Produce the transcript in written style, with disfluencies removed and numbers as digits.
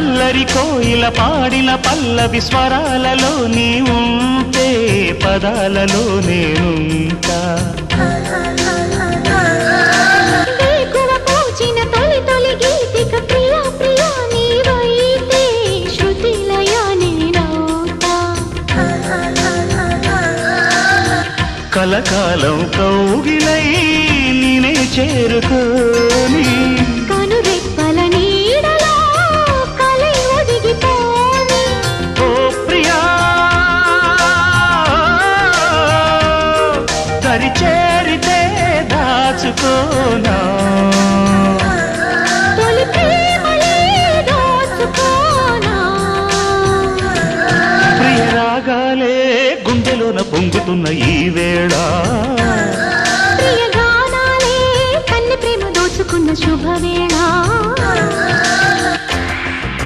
అల్లరి కోయిల పాడిన పల్లవి స్వరాలలో నీ ఉంటే పదాలలో నేనుంటా కలకాలం కౌగిలై నేనే చేరుకోని కనురెప్పల నీడలో కలై ఒదిగిపోని ఓ ప్రియా దరి చేరితే దాచుకోనా తొలి ప్రేమలే దోచుకోనా ప్రియ రాగాలే గుండెలోన పొంగుతున్న ఈ వేళ ప్రియ గానాలే కన్నె ప్రేమ దోచుకున్న శుభవే